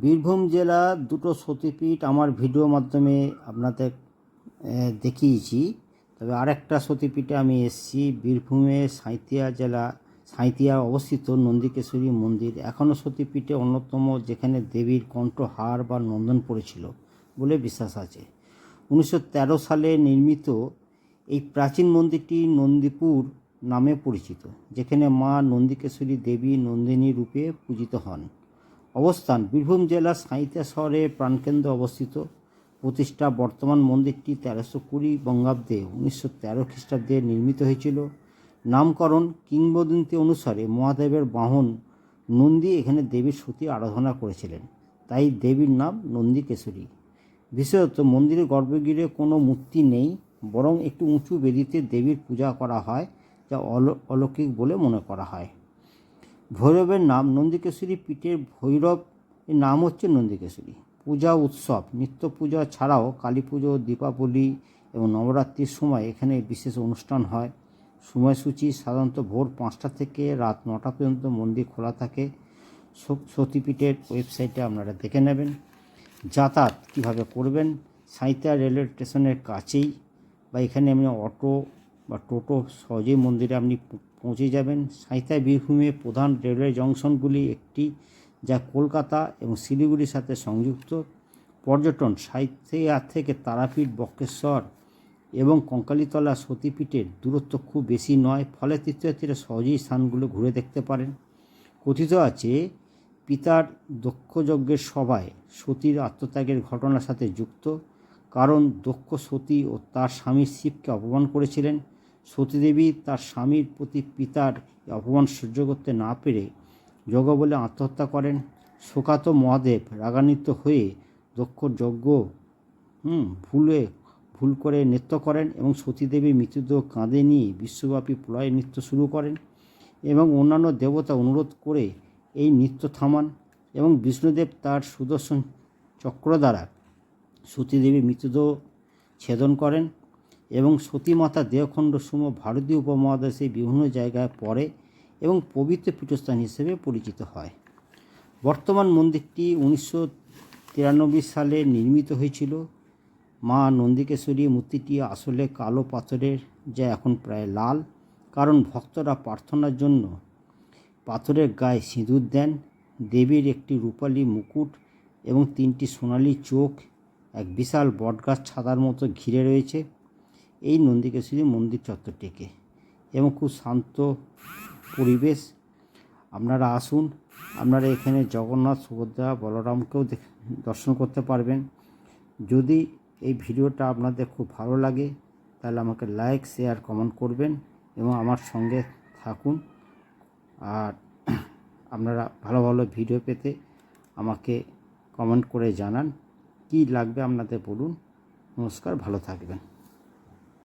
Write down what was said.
বীরভূম জেলার দুটো সতীপীঠ আমার ভিডিওর মাধ্যমে আপনাদের দেখিয়েছি। তবে আরেকটা সতীপীঠে আমি এসেছি, বীরভূমের সাঁইথিয়া জেলা সাঁইথিয়া অবস্থিত নন্দিকেশ্বরী মন্দির। এখনও সতীপীঠে অন্যতম, যেখানে দেবীর কণ্ঠহার বা নন্দন পড়েছিল বলে বিশ্বাস আছে। 1913 সালে নির্মিত এই প্রাচীন মন্দিরটি নন্দীপুর নামে পরিচিত, যেখানে মা নন্দিকেশ্বরী দেবী নন্দিনী রূপে পূজিত হন। অবস্থান: বীরভূম জেলার সাঁইথিয়া শহরের প্রাণকেন্দ্রে অবস্থিত। প্রতিষ্ঠা: বর্তমান মন্দিরটি 1320 বঙ্গাব্দে 1913 খ্রিস্টাব্দে নির্মিত হয়েছিল। নামকরণ: কিংবদন্তি অনুসারে মহাদেবের বাহন নন্দী এখানে দেবীর সতী আরাধনা করেছিলেন, তাই দেবীর নাম নন্দিকেশ্বরী। বিশেষত মন্দিরের গর্ভগৃহে কোনো মূর্তি নেই, বরং একটু উঁচু বেদিতে দেবীর পূজা করা হয়, যা অলৌকিক বলে মনে করা হয়। ভৈরবের নাম: নন্দিকেশ্বরী পীঠের ভৈরব এর নাম হচ্ছে নন্দিকেশ্বরী। পূজা উৎসব: নিত্য পূজা ছাড়াও কালী পুজো, দীপাবলি এবং নবরাত্রির সময় এখানে বিশেষ অনুষ্ঠান হয়। সময়সূচি: সাধারণত ভোর 5টা থেকে রাত 9টা পর্যন্ত মন্দির খোলা থাকে। সতীপীঠের ওয়েবসাইটে আপনারা দেখে নেবেন। যাতায়াত কীভাবে করবেন: সাঁইথিয়া রেলওয়ে স্টেশনের কাছেই বা এখানে আপনি অটো বা টোটো সহজেই মন্দিরে আপনি পৌঁছে যাবেন। সাঁইথিয়া বীরভূমে প্রধান রেলওয়ে জংশনগুলি একটি, যা কলকাতা এবং শিলিগুড়ির সাথে সংযুক্ত। পর্যটন: সাঁইথিয়া থেকে তারাপীঠ, বক্রেশ্বর এবং কঙ্কালীতলা সতীপীঠের দূরত্ব খুব বেশি নয়, ফলে তীর্থযাত্রীরা সহজেই স্থানগুলো ঘুরে দেখতে পারেন। কথিত আছে, পিতার দক্ষযজ্ঞের সভায় সতীর আত্মত্যাগের ঘটনার সাথে যুক্ত, কারণ দক্ষ সতী ও তার স্বামী শিবকে অপমান করেছিলেন। সতীদেবী তার স্বামীর প্রতি পিতার অপমান সহ্য করতে না পেরে যজ্ঞ বলে আত্মহত্যা করেন। শোকাত মহাদেব রাগান্বিত হয়ে দক্ষ যজ্ঞ ভুল করে নৃত্য করেন এবং সতীদেবীর মৃতদেহ কাঁধে নিয়ে বিশ্বব্যাপী প্রলয় নৃত্য শুরু করেন এবং অন্যান্য দেবতা অনুরোধ করে এই নৃত্য থামান এবং বিষ্ণুদেব তার সুদর্শন চক্র দ্বারা সতীদেবীর মৃতদেহ ছেদন করেন এবং সতীমাতা দেহখণ্ড সমূহ ভারতীয় উপমহাদেশে বিভিন্ন জায়গায় পড়ে এবং পবিত্র পীঠস্থান হিসেবে পরিচিত হয়। বর্তমান মন্দিরটি 1993 সালে নির্মিত হয়েছিল। মা নন্দিকেশ্বরী মূর্তিটি আসলে কালো পাথরের, যা এখন প্রায় লাল, কারণ ভক্তরা প্রার্থনার জন্য পাথরের গায়ে সিঁদুর দেন। দেবীর একটি রূপালী মুকুট এবং 3টি সোনালি চোখ এক বিশাল বটগাছ ছাতার মতো ঘিরে রয়েছে এই নন্দিকেশ্বরী মন্দির চত্বরটিকে, এবং খুব শান্ত পরিবেশ। আপনারা আসুন, আপনারা এখানে জগন্নাথ, সুভদ্রা, বলরামকেও দর্শন করতে পারবেন। যদি এই ভিডিওটা আপনাদের খুব ভালো লাগে, তাহলে আমাকে লাইক, শেয়ার, কমেন্ট করবেন এবং আমার সঙ্গে থাকুন। আর আপনারা ভালো ভালো ভিডিও পেতে আমাকে কমেন্ট করে জানান, কি লাগবে আপনাদের বলুন। নমস্কার, ভালো থাকবেন।